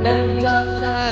đêm ra ra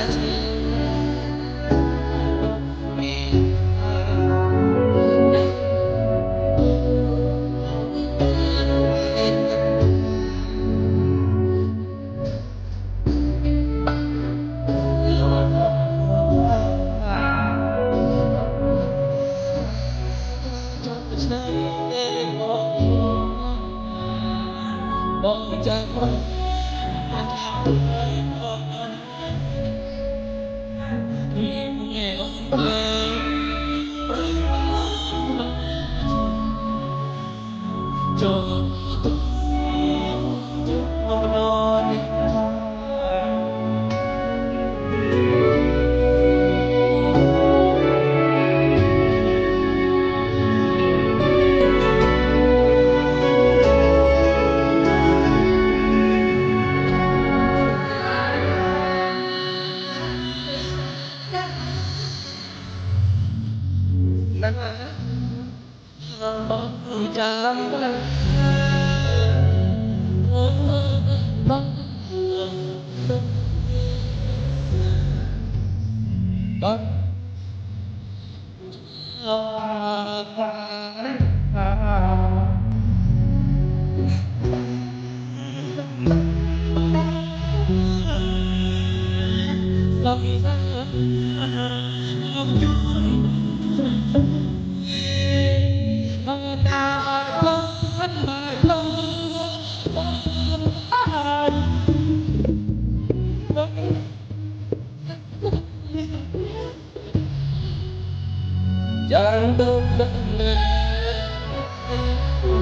chẳng từng đất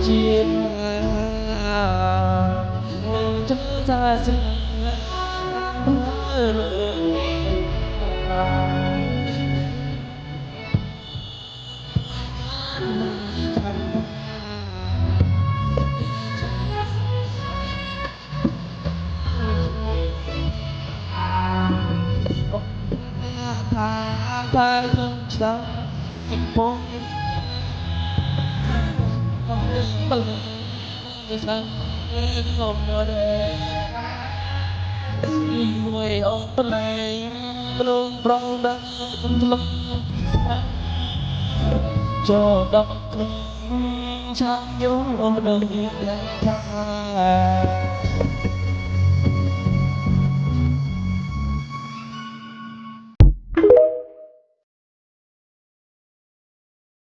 chim trở ra ta không sao phố bằng sao không ở đây người ông này luôn rong đang lắm cho đọc chẳng nhớ đời